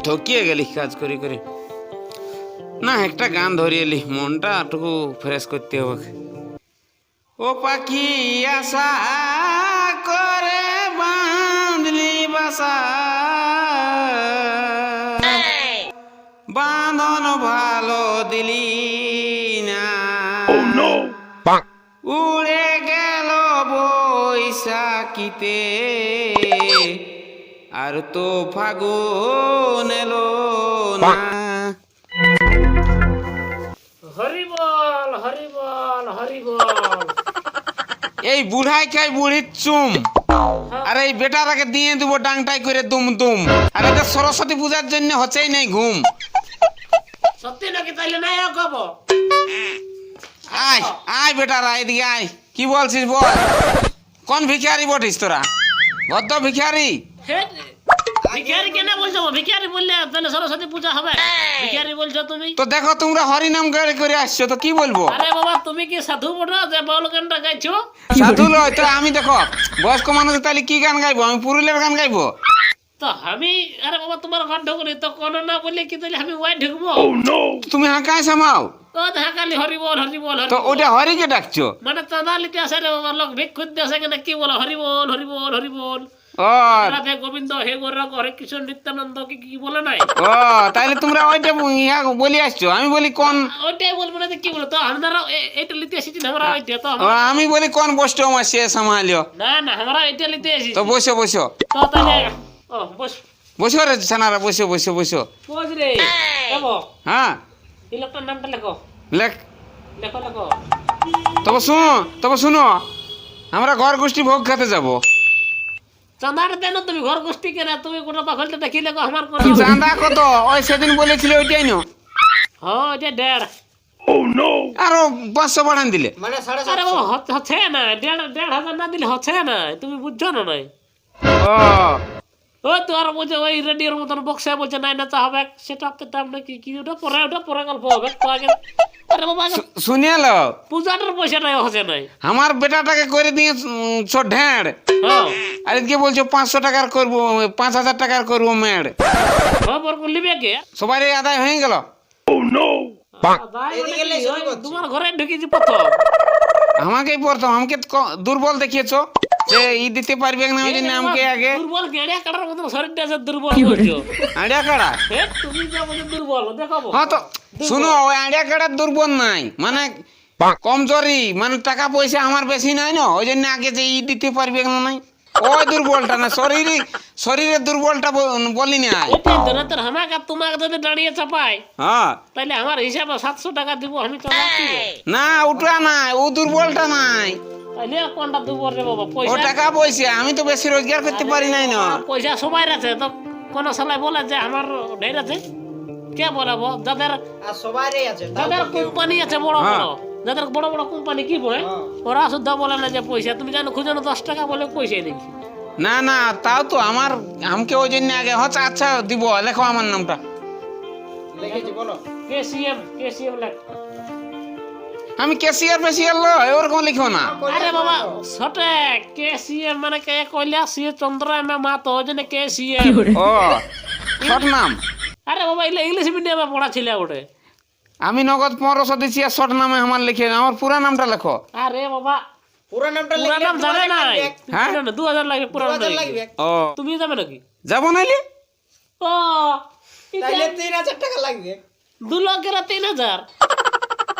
থকিয়ে গেলি কাজ করি করে। না একটা গান ধরিয়ে এলি, মনটা একটু ফ্রেশ করতে হবে। ও পাখি আশা করে বাঁধলি বাসা, বাঁধন ভালো দিলি না, উড়ে গেল বৈশাখীতে, আর তো ফাগুন এলো না। হরি বল হরি বল হরি বল। এই বুড়াই খাই বুড়ির চুম, আর এই বেটারাকে দিয়ে দেবো ডাংটাই করে দুম দুম। আর এটা সরস্বতী পূজার জন্য হচ্ছেই নাই ঘুম। সত্যি নাকি? তাইলে নাই কব। আয় আয় বেটারা এদিকে আয়। কি বলছিস বল? কোন ভিখারি বটিস তোরা? বদ্ধ ভিখারি? ভিখারি কেন বলছো? ভিখারি বললে তাহলে সরস্বতী পূজা হবে? ভিখারি বলছো তুমি? তো দেখো তোমরা হরিনাম গাড়ি করে আসছো, তো কি বলবো? আরে বাবা তুমি কি সাধু বটো যে বাউল গানটা গাইছো? সাধু লয় তো আমি। দেখো বয়স্ক মানুষ তাহলে কি গান গাইবো? আমি পুরুলিয়ার গান গাইবো? তো আমি আরে বাবা তোমার ঘর ঢুকুনি তো কোনো না বললে কি তাহলে আমি ওয়াই ঢুকবো? তুমি হাঁকায় সামাও ও ঢাকালি হরি বল হরি বল হরি তো বল। ওটা হরিকে ডাকছো? মানে চাঁদা লিতে আসে রে বাবা, লোক ভিক খুঁজতে আসে কেন? কি বলো হরি বল হরি বল হরি বল। ও রাধে গোবিন্দ হে গোরখ হরে কৃষ্ণ নিত্যানন্দ কি কি বলে নাই? ও তাহলে তোমরা ওইটা ইয়া বলি আসছো। আমি বলি কোন, ওইটাই বলবো না যে কি বলো? তো আমরা এইটা লিতে এসেছি না, আমরা ওইটা তো ও, আমি বলি কোন বস্তু আমার সে সামালিও। না না আমরা এইটা লিতে এসেছি। তো বসো বসো তো তাহলে ও বস বসো রে ছানারা, বসো বসো বসো। বস রে দেবো। হ্যাঁ এই লোকটার নামটা লেখো লেখ। লেখো লেখো। তবে শুনো আমরা ঘর গোষ্ঠী ভোগ খেতে যাবো। চাঁদাটা দেন তুমি ঘর গোষ্ঠী কেনা? তুমি গোটা পাখলটা দেখি লেখো আমার কোন চাঁদা কত? ওই সেদিন বলেছিল ওইটাই নো। হ্যাঁ এটা 1.5। আরো 500 বাড়ান দিলে। আরে বাবা হচ্ছে না, 1.5 না দিলে হচ্ছে না, তুমি বুঝছো না নাই? ও ও তো আর বলছে ওই রেডিওর মতন বক্সে বলছে নাই না তা হবে সেটা তো দাম নাকি কি? ওটা পরে গল্প হবে তো আগে। আরে বাবা আগে শুনিয়ালো, পূজাটার পয়সা নাই হচ্ছে নাই। আমার বেটাটাকে করে দিয়ে ঢেঁড়, হ্যাঁ আর এদিকে বলছো 500 টাকার করবো, 5000 টাকার করবো মেড়। খবর লিবে কে? সবাই আদায় হয়ে গেল। তোমার ঘরে ঢুকেছি প্রথম। আমাকেই প্রথম, আমাকে দুর্বল দেখিয়েছো যে ই দিতে পারবে না, ওই জন্য আমাকে আগে। দুর্বল গেড়িয়া কাটার মতন শরীরটা আছে, দুর্বল বলছো। আড়িয়া কাড়া? তুমি যা বলছো দুর্বল দেখাবো। হ্যাঁ তো শুনো, ওই আড়িয়া কাড়ার দুর্বল নাই, মানে কমজোরি, মানে টাকা পয়সা আমার বেশি নাই না, ওই জন্য আগে যে ই দিতে পারবে না নাই, ওই দুর্বলটা না, শরীরের দুর্বলটা বলি না। এটাই তো না, তোর আমাকে তোমাকে যদি দাঁড়িয়ে চাপাই হ্যাঁ তাহলে আমার হিসাবে 700 টাকা দিব, আমি চাপাচ্ছি না, ওটা নাই, ও দুর্বলটা নাই, তাহলে কোনটা দুর্বল রে বাবা? ও পয়সা টাকা পয়সা আমি তো বেশি রোজগার করতে পারি নাই না। পয়সা সবাই আছে তো, কোন সালাই বলে যে আমার ঢের আছে? কে বলাবো? যাদের সবারই আছে, যাদের কোম্পানি আছে বড় বড়, যাদের বড় বড় কোম্পানি কি বলে ওরা শুদ্ধ বলে না যে পয়সা। তুমি জানো খুঁজো না 10 টাকা বলে পয়সাই দেখি না না, তাও তো আমার আমাকে ওই জন্য আগে হচ্ছে। আচ্ছা দিব, লেখো আমার নামটা। লিখেছি বলো। কেসিএম লেখ। আমি ক্যাশিয়ার ফেসিয়ার লয়, ওরকম লিখো না। আরে বাবা সঠিক, কেসিএম মানে কে কইলা সি চন্দ্র মা তো ওই জন্য কেসিএম। ও শর্ট নাম। আরে বাবা এগুলো ইংলিশ মিডিয়ামে পড়া ছিল ওটা। আমি নগদ 1500 দিচ্ছি, আর শর্ট নামে আমার লিখে, আমার পুরা নামটা লেখো। আরে বাবা পুরো নামটা পুরা নাম জানে না? হ্যাঁ 2000 লাগবে পুরা নাম লাগবে। ও তুমি যাবে নাকি? যাবো নাইলে? ও তাইলে 3000 টাকা লাগবে। 2 লাখের 3000।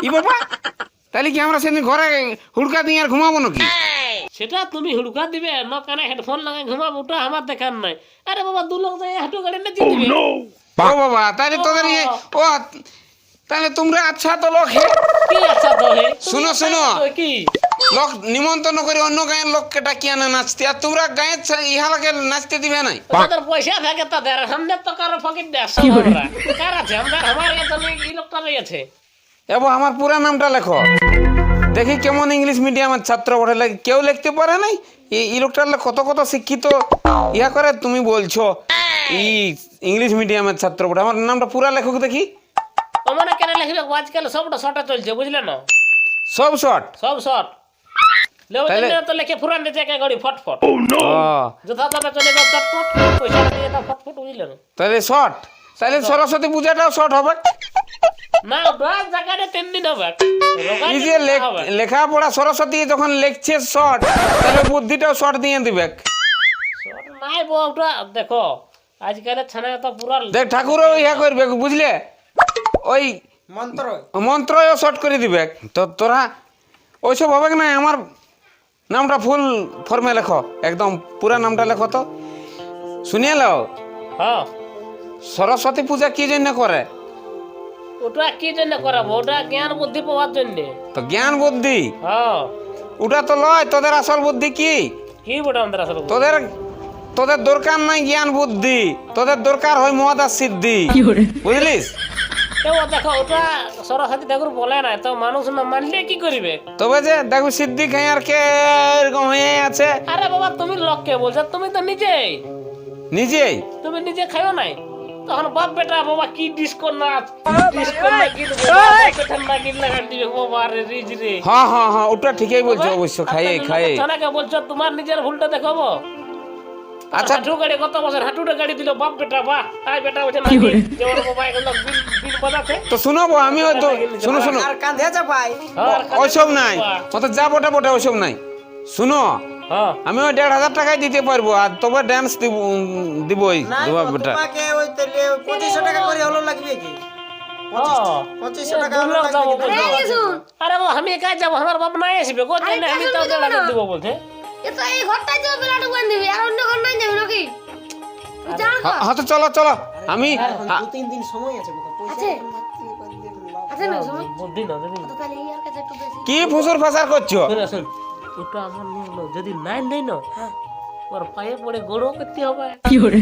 ই বাবা, তাহলে কি আমরা সেদিন ঘরে হুড়কা দিয়ে আর ঘুমাবো নাকি? সেটা তুমি হুড়কা দিবে না, কানে হেডফোন লাগাই ঘুমাবো, ওটা আমার দেখার নাই। আরে বাবা 2 লাখ যায় হাঁটু গাড়ি না দিবে। ও বাবা, তাহলে তোদের ও তাহলে তোমরা আচ্ছা তো লোক হে। কি আচ্ছা তো হে? শুনো শুনো, কি লোক নিমন্ত্রণ করে অন্য গায়ের লোককে ডাকিয়ে আনে নাচতে, আর তোমরা গায়ের ইহালাকে নাচতে দিবে নাই? তাদের পয়সা থাকে তাদের, আমাদের তো কারো ফকির দেশ কার আছে? আমার কাছে এই লোকটা আছে। এবং আমার পুরা নামটা লেখো, দেখি কেমন ইংলিশ মিডিয়ামের ছাত্র বটে লাগে। কেউ লিখতে পারে নাই, এই লোকটার কত কত শিক্ষিত ইয়া করে, তুমি বলছো ই ইংলিশ মিডিয়ামের ছাত্র বটে। আমার নামটা পুরা লেখক দেখি। মানে কেন লিখবে? আজকাল সবটা শর্টে চলছে, বুঝলে না? সব শর্ট। সব শর্ট তো লেখে ফুরান দিতে একে গড়ি ফটফট। যথাযথ চলে যাও চটপট, পয়সা দিয়ে দাও ফটফট, বুঝলে না? তাহলে শর্ট তাহলে সরস্বতী পূজাটাও শর্ট হবে। না ওটা জায়গাটা 3 দিন হবে। এই যে লেখাপড়া সরস্বতী যখন লিখছে শর্ট, তাহলে বুদ্ধিটাও শর্ট দিয়ে দিবে। নাই ওটা দেখো আজকালের ছানা তো পুরা দেখ ঠাকুরও ইহা করবে, বুঝলে, ওই মন্ত্র মন্ত্রও শর্ট করে দিবে। তো তোরা ওইসব হবে না, আমার নামটা ফুল ফর্মে লেখো, একদম পুরা নামটা লেখো। তো শুনিয়ে নাও, হ্যাঁ সরস্বতী পূজা কি জন্য করে? ওটা কি জন্য করাবো? ওটা জ্ঞান বুদ্ধি পাওয়ার জন্য। তো জ্ঞান বুদ্ধি হ্যাঁ ওটা তো লয়, তোদের আসল বুদ্ধি কি? কি বটা আমাদের আসলে তোদের তোদের দরকার নাই জ্ঞান বুদ্ধি, তোদের দরকার হয় মদ আর সিদ্ধি, বুঝলিস? তো দেখো ওটা সরস্বতী ঠাকুর বলে না, তো মানুষ না মানলে কি করবে? তবে যে দেখো সিদ্ধি খাই আর কে এরকম হয়ে আছে। আরে বাবা তুমি লোককে বলছো, তুমি তো নিজেই নিজেই তুমি নিজে খাইও নাই, তখন বাপ বেটা বাবা কি ডিস্কো নাচ লাগাই দিবে বাবা রে রিজ রে। হ্যাঁ হ্যাঁ হ্যাঁ, ওটা ঠিকই বলছো, অবশ্য খাইয়ে খাইয়ে। ছানাকে বলছো তোমার নিজের ভুলটা দেখাবো। আচ্ছা হাঁটু গাড়ি কত বছর হাঁটুটা গাড়ি দিল বাপ বেটা, বাহ তাই বেটা বলছে না যে ওর বাবা এগুলো বিল বাজাচ্ছে। তো শুনো বো, আমিও তো শুনো শুনো, আর কাঁধে চাপাই ওইসব নাই, অত যা বটা বটা ওইসব নাই। শুনো, হ্যাঁ আমি ওই 1,500 টাকায় দিতে পারবো, আর তবে ড্যান্স দিবই না দেবা বেটা। তোমাকে ওই তাহলে 2500 টাকা করে হলো লাগবে কি? 2500 টাকা হলো দুর্লভ যাবো লাগবে কি? বলছে। আরে বাবা আমি কাজ যাবো, আমার বাপ নাই আসবে কোন জন্য আমি তো টাকা দিব বলছে। তো এই ঘরটাই তো বেলাটা বান দিবি, আর অন্য ঘর নাই যাবি নাকি? তুই জান হ্যাঁ তো চলো চলো, আমি এখন 2-3 দিন সময় আছে বাবা, পয়সা আছে এখন থাকতে পারি দিন লাভ। আছে না সময়? বুদ্ধি না দিদি তো তাহলে ইয়ার কাছে একটু বেশি। কি ফুসুর ফাসার করছো? শুনে শুন, ওটা আমার নিয়ম না, যদি নাই নেই না ওর পায়ে পড়ে গড়ো করতে হবে, কি করে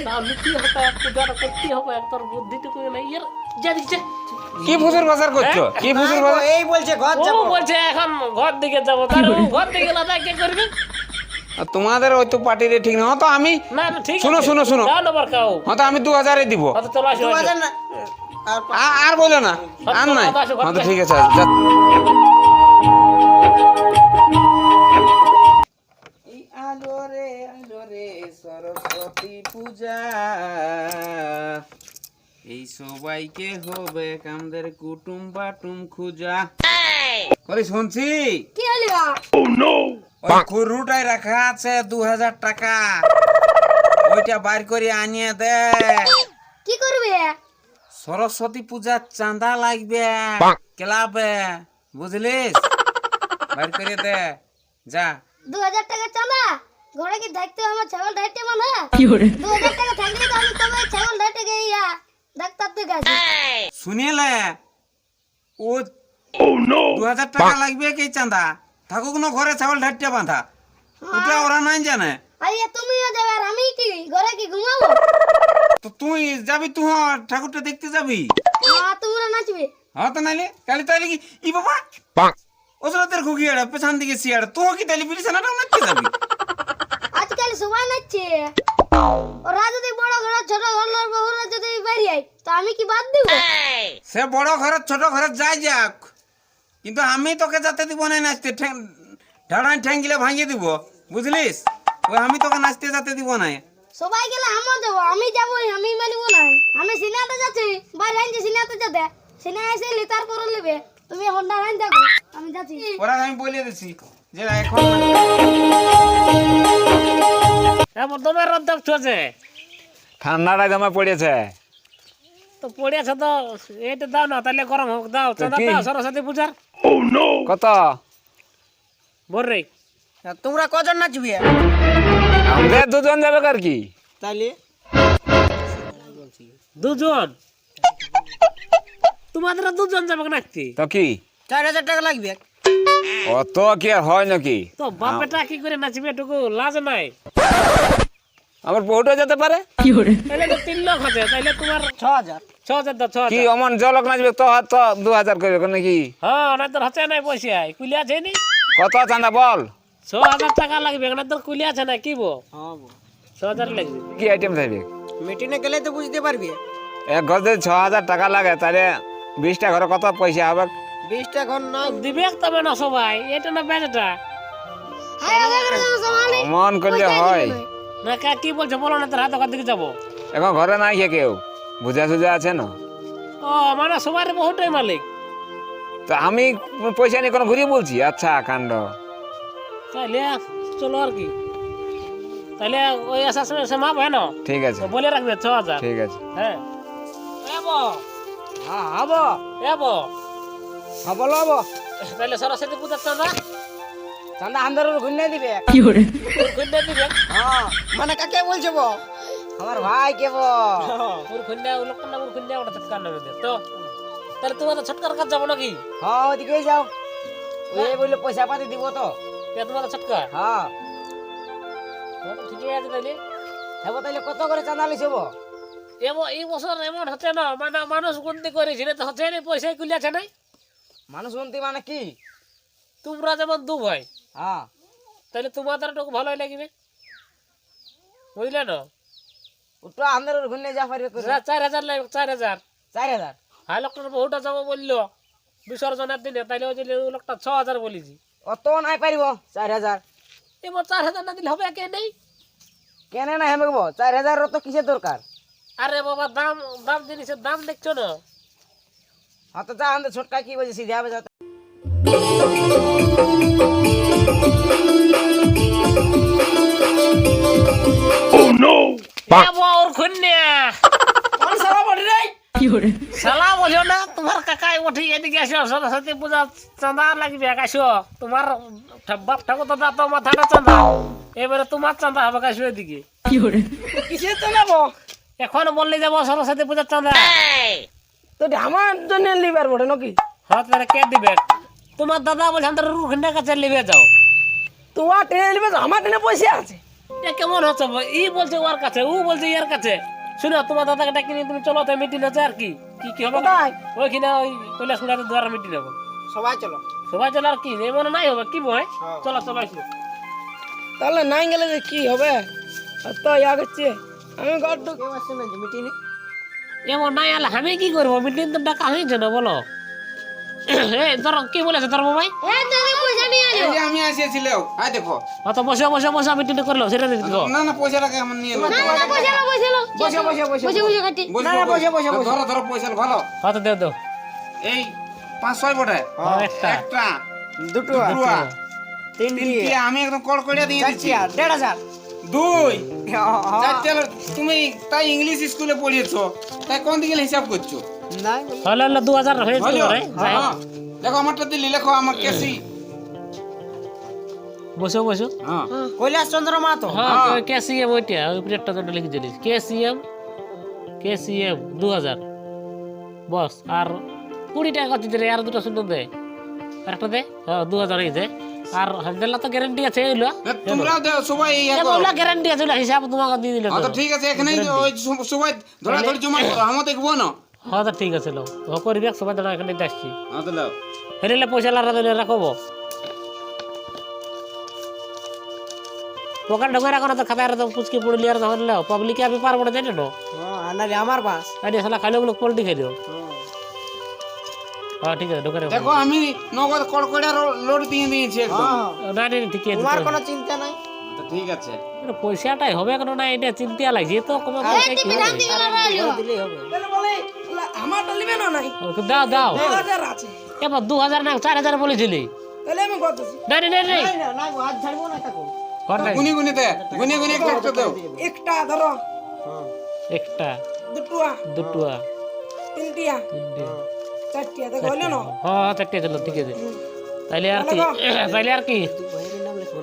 তাও নিতে হবে, পূজাটা করতে হবে, তোর বুদ্ধিটুকু নাই ইয়ার যা দিচ্ছে। কি ফুসুর ফাসার করছো? কি ফুসুর না, ফাসার? এই বলছে ঘর ও যাবো। বলছে এখন ঘর দিকে যাবো, তার ও ঘর দিকে গেলে তাই কে করবে? আর তোমাদের ওই তো পার্টিরে ঠিক না। হ্যাঁ তো আমি না না ঠিক শুনো, আছে, শুনো, শুনো। যাও না বার খাও, হ্যাঁ তো আমি 2000 দিব। হয়তো চলো আসো 2000 না আর আর বলো না, আর নাই। হ্যাঁ তো ঠিক আছে, যা। এই আলো রে সরস্বতী পূজা, এই সবাইকে হবে কামদের কুটুম বাটুম খুঁজা। করে শুনছি কি হলো? ওই খুরুটাই রাখা আছে 2000 টাকা, ওইটা বাইর করে আনিয়ে দে। কি করবে? সরস্বতী পূজার চাঁদা লাগবে ক্লাবে, বুঝলিস? বাইর করে দে, যা। 2000 টাকা চাঁদা? ঘরে কি দেখতে আমার ছাগল ডাইটে মানে? কি করে? 2000 টাকা থাকলে তো আমি তোমার ছাগল ডাইটে গিয়া ডাক্তার তো গেছি। শুনিলে ও 2000 টাকা লাগবে কি চাঁদা? থাকুক না ঘরে ছাগল ঢাটতে বাঁধা, ওটা ওরা নাই জানে। আরে তুমিও যাবে আর আমি কি ঘরে কি ঘুমাবো? তো তুই যাবি, তুই ঠাকুরটা দেখতে যাবি? তোমরা নাচবে? হ্যাঁ তো নাইলে কালি তাইলে কি ই বাবা ওসরতের ঘুগিয়াড়া পেছন দিকে সিয়াড়া, তুই কি তাইলে বিছানাটাও নাচতে যাবি? আজকাল সবাই নাচছে, ওরা যদি বড় ঘরে ছোট ঘরের বহুরা যদি বাইরে আয় তো আমি কি বাদ দিব? সে বড় ঘরে ছোট ঘরে যাই যাক, কিন্তু আমি তোকে যাতে দিব না নাচতে, ঢাড়াই ঠ্যাঙ্গিলে ভাঙিয়ে দিব, বুঝলিস? ওই আমি তোকে নাচতে যাতে দিব না। সবাই গেলে আমার যাবো, আমি যাবোই, আমি মানিব না। আমি সিনেমাতে যাচ্ছি, বাইরে আনছি সিনেমাতে যেতে, সিনেমা এসে লিতার করে নেবে, তুমি হন্ডা লাইন থাকো, আমি যাচ্ছি। ওরা আমি বলে দিছি যে এখন এমন তোমার রদ্দক চলছে ঠান্ডাটা জমা পড়েছে। তো পড়েছে তো এটা দাও না, তাহলে গরম হোক, দাও চাঁদা কি? দাও সরস্বতী পূজার কত? ভোর রে। তোমরা কজন নাচবে? আমাদের দুজন যাবে আর কি। তাইলে দুজন? তোমাদের দুজন যাবে নাচতে? তো কি 4000 টাকা লাগবে। অত কি আর হয় নাকি? তো বাপ বেটা কি করে নাচবে, এটুকু লাজ নাই? আমার বউটা যেতে পারে। তাহলে তো 3 লাখ আছে, তাহলে তোমার 6000 6000 দাও, 6000। কি অমন জলক নাচবে তো 2000 করবে নাকি? হ্যাঁ না তোর হাতে নাই পয়সা, কুলি আছে নি? কত চাঁদা বল? 6000 টাকা লাগবে না, তোর কুলি আছে না? কি বো হ্যাঁ 6000 লাগবে। কি আইটেম থাকবে? মিটিনে গেলে তো বুঝতে পারবি। এক ঘর যদি 6000 টাকা লাগে, তাহলে 20টা ঘরে কত পয়সা হবে? 20টা ঘর না দিবে তবে না সবাই, এটা না বেজটা হাই আগে করে যাবো সমালি। মন করলে হয়। না। কা কি বলছো বলো না, তোর হাতে ঘর দিকে যাবো। এখন ঘরে নাই কে কেউ। বুঝা সুঝা আছে না? ও মানে সবার বহুটাই মালিক। তো আমি পয়সা নিয়ে কোনো ঘুরিয়ে বলছি? আচ্ছা কাণ্ড। তাহলে চলো আর কি, তাহলে ওই আসার সময় সমাপ হয় না, ঠিক আছে তো বলে রাখবে 6000। ঠিক আছে। হ্যাঁ এবো হ্যাঁ হবো। এবো হ্যাঁ বলো হবো। তাহলে সরস্বতী পূজার চাঁদা চান্দা আন্দারের ঘুরিয়ে দিবে। খুঁজতে দিবে। হ্যাঁ মানে কাকে বলছো বো? আমার ভাই কে বো? খুঁজতে লোকটা না খুঁজতে ওটা ছটকার নেবে দে তো। তাহলে তোমার তো ছটকার কাজ যাবো নাকি? হ্যাঁ ওদিকে যাও, ওই বললে পয়সা পাতি দিব তো। তোমার ছটকা হ্যাঁ ঠিকই আছে। তাইলে হবো। তাইলে কত করে চাঁদা লিছো বো? এই বছর এমন হচ্ছে না, মানে মানুষ গুনতি করেছি না তো হচ্ছে না, পয়সাই কুলিয়াছে নাই। মানুষ গন্তি মানে কি? তোমরা যেমন দু ভাই, হ্যাঁ তাহলে তোমাদের একটু ভালোই লাগবে, বুঝলে না? ওটা আন্দারের ঘুরিয়ে যা পারবে করে। 4000 লাগবে, 4000। 4000 হাই লোকটার বহুটা যাবো বললো বিসর্জনের দিনে, তাইলে ওই যে লোকটা 6000 বলেছি। অত নাই পারিব 4000 এবার 4000 না দিলে হবে কে নেই? কেন না হেমে গো? 4000 তো কিসের দরকার? আরে বাবা দাম দাম জিনিসের দাম দেখছো না? হ্যাঁ তো যা আন্দার ছোটকা কি বলছে সিধে হবে যা। ওর খুন্নে শালা বলিও না, তোমার কাকাই উঠি এদিকে আসো, সরস্বতী পূজা চাঁদা লাগবে, আসো। তোমার বাপ ঠাকুর দাদা তো মাথাটা চাঁদা, এবারে তোমার চাঁদা হবে, আসো এদিকে। কিসের তো নেবো? এখন বললে যাবো সরস্বতী পূজার চাঁদা। তো আমার জন্য লিবার বটে নাকি? হ্যাঁ তাহলে কে দিবে? তোমার দাদা বলছে আমাদের রুখন্ডার কাছে লিবে যাও। তোমার টেনে লিবে, আমার টেনে পয়সা আছে। এ কেমন হচ্ছে? ই বলছে ওর কাছে, ও বলছে ইয়ার কাছে। শুনো তোমার দাদাকে ডাকি নিয়ে তুমি চলো, তো মিটিং আছে আর কি কি কি হবে? কোথায়? ওইখানে ওই কৈলাস কুড়াতে দ্বারা মিটিং হবে। সবাই চলো। সবাই চলো আর কি, এমন নাই হবে কি বই? চলো সবাই চলো। তাহলে নাই গেলে যে কি হবে? তো ইয়া করছে আমি ঘর তো কেউ আসছে না মিটিং। এমন নাই আলে আমি কি করবো? মিটিং তো ডাকা হয়েছে না, বলো। এই ধরো কি বলেছে তোর বাবাই? এ তুমি পয়সা নিয়ে এই যে আমি আসিয়েছিলাম, আয় দেখো। অত বসে বসে বসে মিটিং করলো, সেটা দিতে দিও। না না পয়সাটাকে আমার নিয়ে নাও। না না পয়সা নাও, পয়সা নাও। বসে বসে বসে বসে বসে কাটি। বসবো, না, না, বসে, বসে, বসবো। বসে। ধরো ধরো পয়সা ভালো। হয়তো দেও দেও। এই 500 বটে একটা একটা দুটো দুয়া তিনটি তিনটি আমি একদম কড়কড়িয়া দিয়ে দিচ্ছি। 1500 দুই চারটে হলো। তুমি তাই ইংলিশ স্কুলে পড়িয়েছো, তাই কোন দিকে হিসাব করছো? নাই হলো হলো 2000 হয়েছে হলো? তোমার, যাই হোক। হ্যাঁ। দেখো আমারটা দিলি, লেখো আমার কেসি। বসো বসো। হ্যাঁ কৈলাস চন্দ্র মাহাতো। হ্যাঁ কেসিএম ওইটা, ওই প্লেটটা তো লিখে দিলিস কেসিএম 2000 বস। আর 20 টাকা কত দিলে? আর দুটো শূন্য দে, আরেকটা দে। হ্যাঁ 2000 এই দে। আর হামদাল্লা তো গ্যারান্টি আছে এইলো, তোমরাও দেও সবাই ইয়া করো। এগুলো গ্যারান্টি আছে, ওগুলো হিসাব তোমাকে দিয়ে দিলে হ্যাঁ তো। তো ঠিক আছে, এখানেই ওই সবাই ধরাধরি জমা করো, আমার দেখবো না। হ্যাঁ তো ঠিক আছে, লো ও করবি সবাই দাঁড়া, এখানে আসছি। হ্যাঁ তো লাও। হেরিলে পয়সা লারা দিলে রাখবো, পকেট ঢোকে রাখো না তো, খাতায় তো পুচকে পড়লি আর ধরলে পাবলিকে আমি পারবো না, জানি না। হ্যাঁ আনারে আমার বাস। আরে শালা খালি ওগুলো পোল্ট্রি খেয়ে দিও। হ্যাঁ ঠিক আছে, ঢোকে রাখো। দেখো আমি নগদ কড়কড়িয়া লোড দিয়ে দিয়েছি একদম। না না ঠিক আছে, তোমার কোনো চিন্তা নাই। তো ঠিক আছে। এটা পয়সাটাই হবে কেন না, এটা চিন্তা লাগছে তো কমে এই তুমি দাম দিকে না রাইলো। দিলেই হবে। তাহলে বলে আমারটা লিবে না নাই। দাও দাও। 2000 আছে। এবার 2000 না 4000 বলেছিলি। তাহলে আমি কত দিছি? না না না না না আজ ছাড়বো না তাকো। গুনি গুনিতে গুনি গুনি একটা একটা দাও। একটা ধরো। একটা দুটোয়া দুটোয়া তিনটিয়া তিনটে চারটিয়া দেখো হলো না? হ্যাঁ চারটে চলো ঠিক আছে। তাইলে আর কি, তাইলে আর কি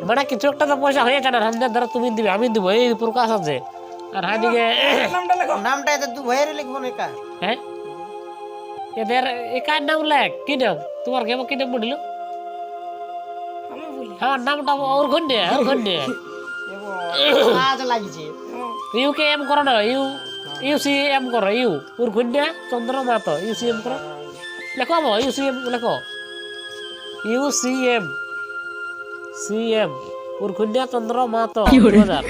মানে কিছু একটা তো পয়সা হয়েছে না, আমাদের ধরো তুমি দিবে আমি দিব, এই প্রকাশ আছে। আর হাদিকে নামটা লেখো। নামটা এত দু ভাইয়ের লিখবো না একা। হ্যাঁ এদের একার নাম লেখ। কি নাম তোমার? কেমন কি নাম বলিল? আমি বলি। হ্যাঁ নামটা ওর ঘন্টে ওর ঘন্টে আজ লাগিছে। ইউ কে এম করো না, ইউ সি এম করো, ইউ ওর ঘন্টে চন্দ্র মাতো ইউ সি এম করো, লেখো আমো ইউ সি এম লেখো, ইউ সি এম ওর ঘন্টে চন্দ্র মাতো 2000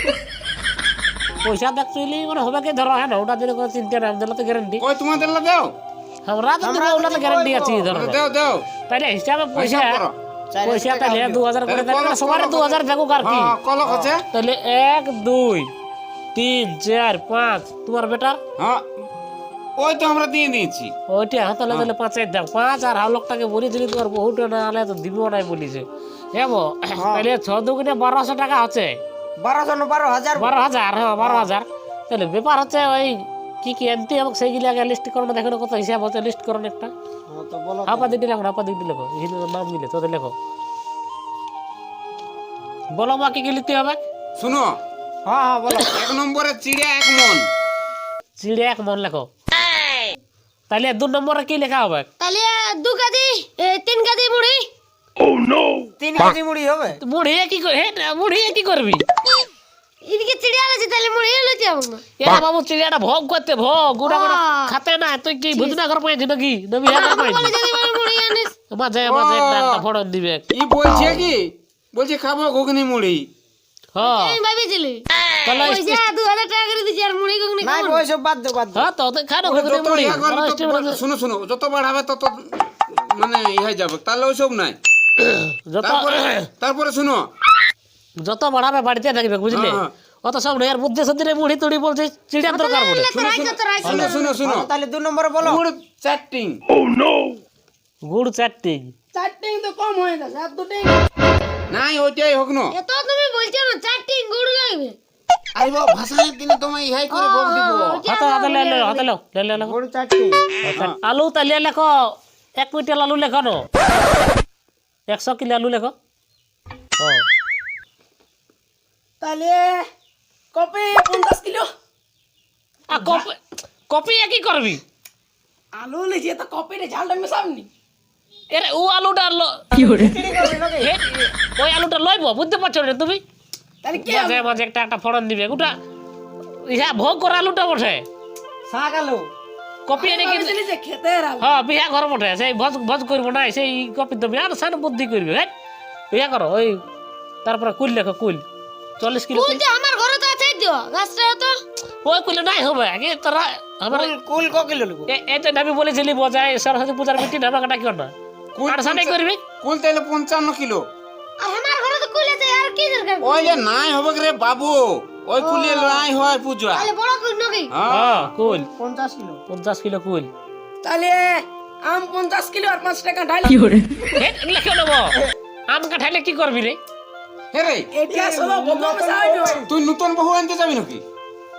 পয়সা দেখছিলি মানে হবে কি ধরো। হ্যাঁ না ওটা দিলে কোনো চিন্তা নাই, আমাদের তো গ্যারান্টি। কই তোমাদের লা দাও। আমরা তো দিব, ওটা তো গ্যারান্টি আছে ধরো। দাও দাও। তাইলে হিসাবে পয়সা হিসাব করো। পয়সা তাহলে 2000 করে তাহলে সবার 2000 থাকুক আর কি। হ্যাঁ কলক আছে। তাহলে 1 2 3 4 5 তোমার বেটার হ্যাঁ ওই তো আমরা দিয়ে দিয়েছি। ওইটা হাতালে দিলে 5 দাম 5 আর হাওলকটাকে বলেছিলি তোমার বহুটা না আলে তো দিব নাই বলিছে এমো তাহলে 6 দুগুণে 1200 টাকা আছে 1200 না 12000 12,000 হ্যাঁ 12,000 তাহলে ব্যাপার হচ্ছে ওই কি কি আনতে আমাকে সেইগুলি আগে লিস্ট করো না দেখো কত হিসাব হচ্ছে লিস্ট করো একটা তো বলো আপাতত লেখো আপাতত লেখো হিন্দু নাম মিলে তোদের লেখো বলো মা কি কি লিখতে হবে শুনো, হ্যাঁ হ্যাঁ বলো 1 নম্বরে চিড়ে 1 মন। চিড়ে 1 মন লেখো তাহলে 2 নম্বরে কি লেখা হবে তাহলে 2 কেজি 3 কেজি মুড়ি 3 কেজি মুড়ি হবে মুড়ি কি করে মুড়ি কি করবি এদিকে চিড়িয়া আছে তাহলে মুড়ি লইতে হবে না এরা বাবু চিড়িয়াটা ভোগ করতে ভোগ গুড়া গুড়া খাতে না তুই কি ভুজনা ঘর পাইছি নাকি নবী হ্যাঁ পাইছি বলে যদি বলে মুড়ি আনিস মাঝে মাঝে একটা ফড়ন দিবে ই বলছে কি, বলছে খাবো ঘুগনি মুড়ি। হ্যাঁ আমি ভাবিছিলি তাহলে পয়সা 2000 টাকা করে দিছি আর মুড়ি ঘুগনি নাই খাবো না। ওই সব বাদ দাও হ্যাঁ তো খানো ওরে ঘুগনি যত মুড়ি ইয়া করবে আর তত স্টিম শুনো শুনো, যত বাড়াবে তত মানে হয়ে যাবে, তাহলে ওইসব নাই। যত তারপরে শুনো, যত বাড়াবে বাড়িতে থাকবে বুঝলে হ্যাঁ। অত সব নয় আর বুদ্ধি সদ্দিনে মুড়ি তুড়ি বলছে চিড়িয়ার দরকার পড়ে তো রাইছো তো রাইছো শুনো শুনো শুনো, তাহলে 2 নম্বরে বলো গুড় চাট্টিং। গুড় চাটনি চারটিং তো কম হয়ে গেছে আর দুটেই নাই ওইটাই হোক না। এত তুমি বলছো না 4টি গুড় লাগবে আইবো ভাষায় দিলে তোমায় ইহাই করে ভোগ দিব। হাতে হাতে লে লে হাতে লো লে লে লে গুড় চারটি আলু তাহলে লেখো 1 কুইন্টাল আলু লেখো না 100 কিলো আলু লেখো হ্যাঁ তাহলে কপি 50 কিলো আর কপি কি করবি আলু লিজিয়ে তো কপিরে ঝালটা মেশাবনি এরে ও আলুটা ওই আলুটা লইব বুঝতে পারছো না তুমি তাহলে কি মাঝে মাঝে একটা ফড়ন দিবে ওটা ইহা ভোগ করা আলুটা বটে শাক আলু কপি এনে কি বুঝলি যে খেতে রাও হ্যাঁ বিয়া ঘর বটে সেই ভোজ ভোজ করবো না সেই কপি তুমি আর সান বুদ্ধি করবি হ্যাঁ বিয়া করো ওই তারপরে কুল লেখো কুল 40 কিলো কুলতে আমার ঘরে তো আছে দিও গাছটা তো ওই কুলে নাই হবে আগে তোরা আমার কুল ক কিলো লিখো এটা আমি বলেছিলি বজায় সরস্বতী পূজার মিটিং ধামা কাটা কিও না আর সানে করবি কুল তাইলে 55 কিলো। আর আমার ঘরে তো কুল আছে আর কি দরকার ওই যে নাই হবে রে বাবু, ওই কুলে নাই হয় পূজা। তাহলে বড় কুল নাকি হ্যাঁ কুল 50 কিলো 50 কিলো কুল তাহলে আম 50 কিলো আর 5 টাকা ঢাল লেখে নেবো আম কাঠাইলে কি করবি রে হে রে, এটা সব বন্ধ মেশাই দিও তুই নতুন বহু আনতে যাবি নাকি?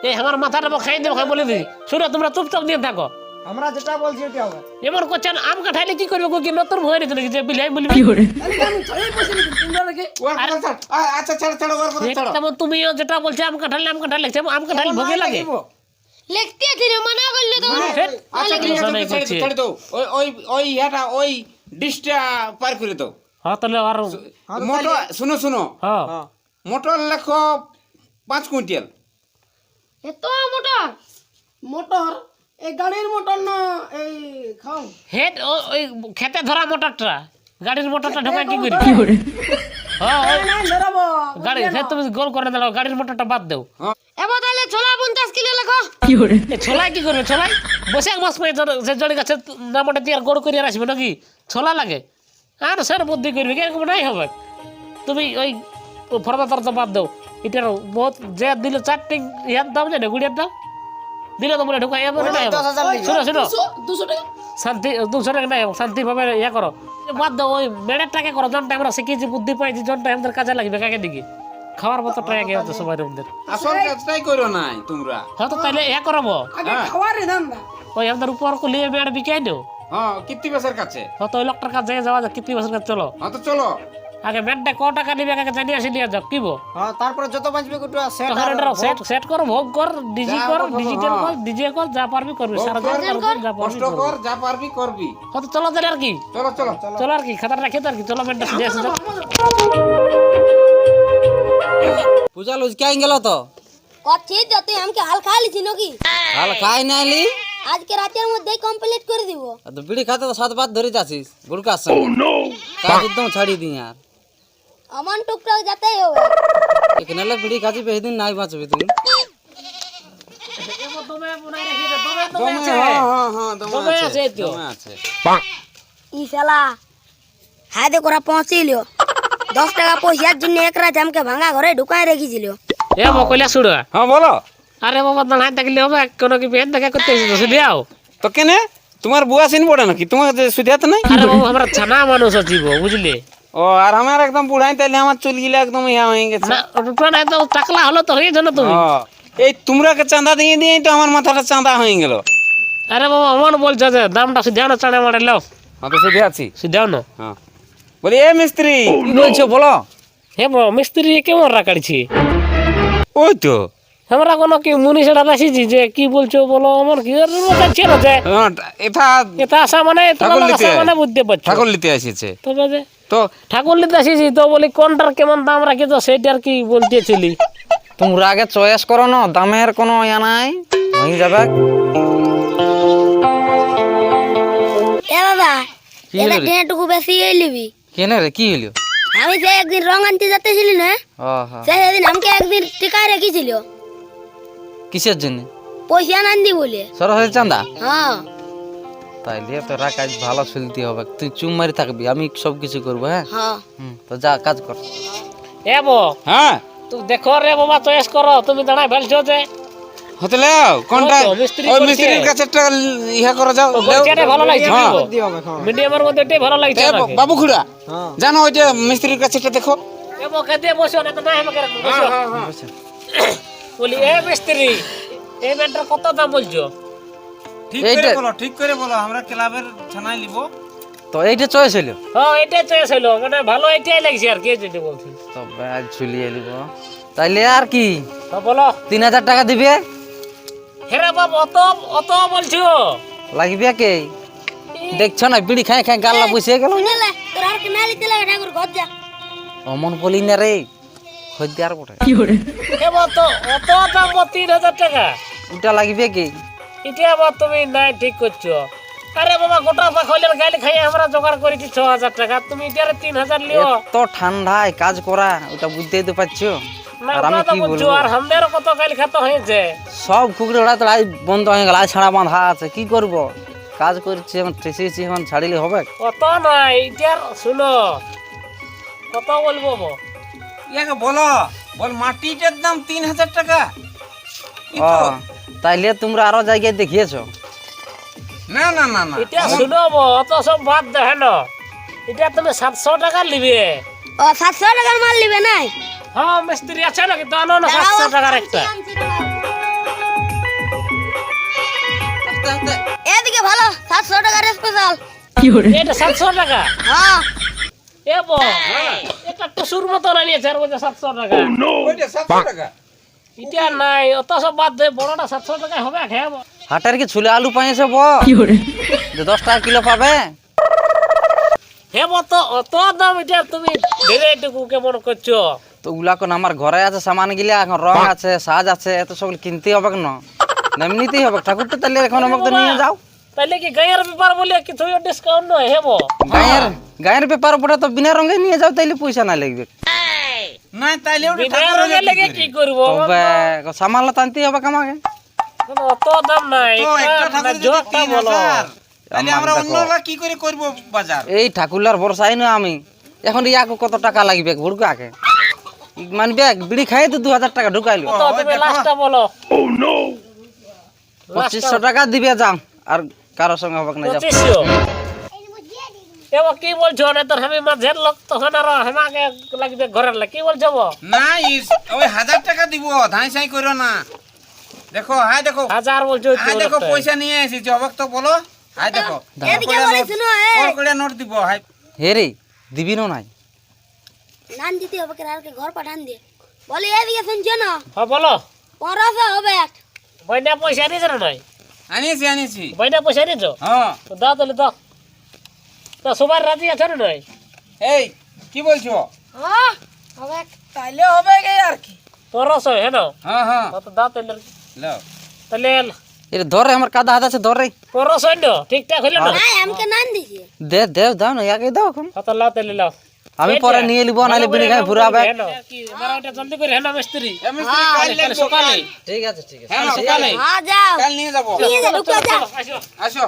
এই আমার মাথাটা খাই দেবো খাই বলে দিই শুনো তোমরা চুপচাপ দিয়ে থাকো আমরা যেটা বলছি ওটা হবে এমন করছেন আম কাঠাইলে কি করবে কি নতুন হয়ে গেছে নাকি যে বিলাই বলবি তাহলে আমি ছড়াই বসে লিখি তোমরা নাকি ওর কথা ছাড়। আচ্ছা ছাড় ছাড়, ওর কথা ছাড়। তেমন তুমিও যেটা বলছো আম কাঠাইলে আম কাঠাইলে ভোগে লাগে লিখতে দিলে মানা করলে তো আচ্ছা ঠিক আছে, নাই তুই ছেড়ে করছে। দে, ছেড়ে দাও। ওই ওই ওই ইয়াটা ওই ডিশটা পার করে দাও। হ্যাঁ তাহলে আর মোটর শুনো শুনো, হ্যাঁ মোটর লেখো 5 কুইন্টাল। এত মোটা মোটর এই গাড়ির মোটর না এই খাও হেড ওই খেতে ধরা মোটরটা গাড়ির মোটরটা ঢোকা কি করি হ্যাঁ ওই না ধরাবো গাড়ি সে তুমি গোল করে দাও গাড়ির মোটরটা বাদ দাও এবার তাহলে ছোলা 50 কিলো লেখো এ ছোলাই কি করবে ছোলাই বৈশাখ মাস পেয়ে সে জড়ি গাছে নামটা দিয়ে আর গোড় করিয়া আসবে নাকি ছোলা লাগে আর স্যার বুদ্ধি করবি এরকম নাই হবে তুমি ওই ফরদা তরদা বাদ দাও এটার বহুত যে দিলে 4টি ইয়ার দাম জানে গুড়িয়ার দাম দিলে তো বলে ঢোকা এমন নাই হবে 10,000 লিখো। শুনো শুনো 200 টাকা শান্তি 200 টাকা নাই শান্তি ভাবে ইয়া করো বাদ দাও ওই মেড়ের টাকা করো জনটা আমরা শিখেছি বুদ্ধি পাইছি জনটা আমাদের কাজে লাগবে কাকে দিকে খাওয়ার মতো টাকা গে হচ্ছে সবাই আমাদের আসল কাজটাই করো নাই তোমরা। হয়তো তাইলে ইয়া করবো আগে খাওয়ারে দাম না ওই আমাদের উপর কো লিয়ে মেড় বিকাই দেও হ্যাঁ কীর্তি বেসের কাছে। হয়তো ওই লোকটার কাছে যাওয়া যায় কৃত্রিম ভাষার কাছে চলো হ্যাঁ তো চলো। আগে মেড়টা ক টাকা নিবে আগে জানিয়ে আসি নিয়ে যাও কিবো হ্যাঁ তারপরে যত বাঁচবে কুটু সেট তখন এটা সেট সেট কর ভোগ কর ডিজি কর ডিজিটাল কর ডিজে কর যা পারবি করবি সারা দিন কর যা পারবি কষ্ট কর, যা পারবি করবি। হয়তো চলো তাহলে আর কি চলো চলো। চলো আর কি খাতার রাখে তো আর কি চলো মেড়টা দিয়ে আসি যাও। পূজা লুজ কাই গেল তো কচ্ছি তো তুই আমাকে হাল খা লিছি নাকি হাল খাই নাইলি আজকে রাতের মধ্যেই কমপ্লিট করে দিব তো বিড়ি খাতে তো 7 বার ধরে যাচ্ছিস গুড়কার সঙ্গে কাজ একদম ছাড়ি দিই আর আমার টুকটাক যাতেই হবে এখানে বিড়ি খাচ্ছি বেশি দিন নাই বাঁচবি তুমি দমে, হ্যাঁ হ্যাঁ হ্যাঁ দমে দমে আছে। আছে তো দমে আছে ই শালা হায়দে করা পৌঁছিল 10 টাকা পয়সার জন্য এক রাত আমাকে ভাঙা ঘরে ঢুকায় রেখেছিল এ মকইলা শুড়া হ্যাঁ বলো। আরে বাবা দাঁড়ায় থাকলে হবে কোনো কি বেন দেখা করতে এসেছো দিয়াও তো কেনে তোমার বুয়া সিন পড়ে নাকি তোমার সুধিয়াতে নাই? আরে বাবু আমরা ছানা মানুষ আছি গো, বুঝলে? ও আর আমার একদম বুড়াই, তাইলে আমার চুল গিলা একদম ইয়া হয়ে গেছে। না ওটা একদম টাকলা হলো তো হয়েছে না তুমি। ও, এই তোমরাকে চাঁদা দিয়ে দিয়ে তো আমার মাথাটা চাঁদা হয়ে গেল। আরে বাবা আমার বলছো যে দামটা সিধাও না, চাড়া মারে লাও হ্যাঁ তো সুধে আছি। সিধাও না। হ্যাঁ বলি এ মিস্ত্রি, কি বলছো বলো? হে বাবা মিস্ত্রি কেমন রাখাড়ছি? ওই তো আমরা কোনো কি মুনি সেটা আসিছি যে কি বলছো বলো, আমার কি ছিল যে এটা এটা আসা মানে তোমার ঠাকুর নিতে আসা মানে বুঝতে পারছো। ঠাকুর নিতে এসেছে তবে যে তো। ঠাকুর নিতে আসিছি তো বলি কোনটার কেমন দাম রাখি, তো সেইটার কি বলতেছিলি। তোমরা আগে চয়েস করো না, দামের কোনো ইয়া নাই, হয়ে যাবে। এ বাবা কি এটা হলো রে? টেটুকু বেশি এই লিবি। কেনে রে কি হইলো? আমি যে একদিন রং আনতে যাচ্ছিলি না, ও হ্যাঁ, সেদিন আমাকে একদিন টিকায় রেখেছিল কিসের জন্য? পয়সা না দি বলে। সরস্বতী চাঁদা? হ্যাঁ তাইলে তোরা কাজ ভালো চলতে হবে, তুই চুম মারি থাকবি, আমি সব কিছু করবো। হ্যাঁ হ্যাঁ তো যা কাজ কর। এ বো হ্যাঁ তুই দেখো রে বাবা চয়েস করো, তুমি দাঁড়ায় ফেলছো যে হতে লেও কোনটা? ওই তো, মিস্ত্রি ওই করছে। মিস্ত্রির কাছে একটা ইহা করে যাও। বলছে ভালো লাগছে হ্যাঁ। মিডিয়ামের মধ্যে এটাই ভালো লাগছে এ আমাকে। বাবু খুড়া জানো ওইটা মিস্ত্রির কাছে একটা দেখো। এ বো খেতে বসো না তো না আমাকে বসো। বলি এ মিস্ত্রি এই ব্যাটটার কত দাম বলছো? ঠিক এইটা- করে বলো, ঠিক করে বলো, আমরা ক্লাবের ছানায় নিব। তো এইটা চয়েস হইলো? হ্যাঁ এটাই চয়েস হলো, মানে ভালো এটাই লাগছে আর কি যেটা বলছি। তো ব্যাগ ঝুলিয়ে নিব, তাইলে আর কি হ্যাঁ বলো। 3000 টাকা দিবে হেরে বাবু অত অত বলছো? লাগবে কে? দেখছো না বিড়ি খাই খাই গাল্লা বসে গেল। শুনেলে তোর আর কেনা লিতে লাগে ঠাকুর ঘর যা। অমন বলি না রে, খদ্দি আর বটে এ বো তো অত দাম 3000 টাকা? ওটা লাগবে কে? এটা আবার তুমি নাই ঠিক করছো। আরে বাবা গোটা পাখলের গালি খাই আমরা জোগাড় করেছি 6000 টাকা, তুমি এটারে 3000 লিও এত ঠান্ডায় কাজ করা, ওটা বুঝতেই তো পারছো। না? আর আমি ওটা তো কি বুঝছো, বলবো, আর আমাদেরও কত গালি খেতে হয়েছে। সব খুকরে ওড়া তো আজ বন্ধ হয়ে গেল, আজ ছাড়া বাঁধা আছে, কি করব? কাজ করছি এখন, ঠেসেছি এখন, ছাড়িলে হবে? কত নাই এটার শুনো, কত বলবো গো? ইয়াকে বলো, বল মাটিটার দাম 3000 টাকা। ই ও তো। তাইলে তোমরা আরো জায়গায় দেখিয়েছো? না না না না, এটা শুনো গো, অত সব বাদ দেখে না, এটা তুমি 700 টাকা নিবে। ও 700 টাকার মাল নিবে নাই? হ্যাঁ মিস্ত্রি আছে নাকি তো আনো না 700 টাকার একটা। এদিকে ভালো 700 টাকার স্পেশাল। এটা 700 টাকা? হ্যাঁ এ বো এটা টুসুর মতো নিয়েছে আর বলছে 700 টাকা। ওইটা 700 টাকা। এটা নাই, অত সব বাদ দে, বড়টা 700 টাকায় হবে খেয়াবো। হাটের কি ছুলে আলু পাইছে যে 10 টাকা কিলো পাবে? হে তো অত দাম, এটা তুমি ধীরে একটু কেমন করছো? তো ওগুলা কোন আমার ঘরে আছে সামান গিলা, এখন রং আছে, সাজ আছে, এত সব কিনতে হবে কেন? এমনিতেই হবে ঠাকুরটা, তাহলে এখন আমাকে তো নিয়ে যাও। তাইলে কি গায়ের ব্যাপার বলে কিছু ডিসকাউন্ট নয় হেবো? গায়ের পেপার উপরে তো বিনা রঙে নিয়ে যাও, তাইলে পয়সা না লাগবে। না তাইলে ওটা বিনা ঠাকুরের রঙে লেগে কি করবো? তবে সামাল টানতেই হবে আমাকে। অত দাম নাই, তো একটা ঠাকুর যদি জোরটা বলো। 3000, তাহলে আমরা দেখো। অন্যরা কি করে করব বাজার? এই ঠাকুরলার ভরসাই না আমি, এখন ইয়াকে কত টাকা লাগবে ভুড়কাকে মানবে? বিড়ি খাই তো 2000 টাকা ঢুকাইলো, তো তুমি লাস্টটা বলো। 2500 টাকা দিবে যাও, আর কারোর সঙ্গে হবে না যাও। 2500? এবার কি বলছো না, তোর আমি মাঝের লোক তখন আর আমাকে লাগবে ঘরের লোক, কি বলছো গো? না ওই 1000 টাকা দিব, ধাই সাই করো না। দেখো হাই দেখো, 1000 বলছো? হাই দেখো পয়সা নিয়ে এসেছি, অবাক তো বলো। হাই দেখো এদিকে বলে শুনো করে নোট দিব। হাই হে রে দিবি না নাই? নান দিতে হবে কে আর কে ঘর পাঠান দিয়ে। বলে এদিকে শুনছো না? হ্যাঁ বলো। 1500 হবে। বইনা পয়সা নিয়েছে না নাই? আনিছি আনিছি। বইনা পয়সা নিয়েছো? হ্যাঁ তো দাও তাহলে দাও। তো সবার রাজি আছে না নাই? এই কি বলছো? হ্যাঁ হবে। তাইলে হবে গে আর কি। 1500 হ্যাঁ না? হ্যাঁ হ্যাঁ তো দাও তাহলে। লাও। তাহলে এর ধরে আমার কাদা হাত আছে, ধরে 1500 নো ঠিকঠাক হইলো না? নাই আমাকে নান দিছি। দে দে দাও না, ইয়াকে দাও এখন, তো লাও তাহলে লাও। আমি পরে নিয়ে নিব, নাহলে বিড়ি খাই ঘুরাবে। কি এবার এটা জলদি করে হ্যাঁ না মিস্ত্রি? এ মিস্ত্রি কাল কাল লাগবে সকালে। ঠিক আছে ঠিক আছে। হ্যাঁ সকালে। হ্যাঁ যাও। কাল নিয়ে যাব। নিয়ে যা ঢুকে যা। আসো। আসো।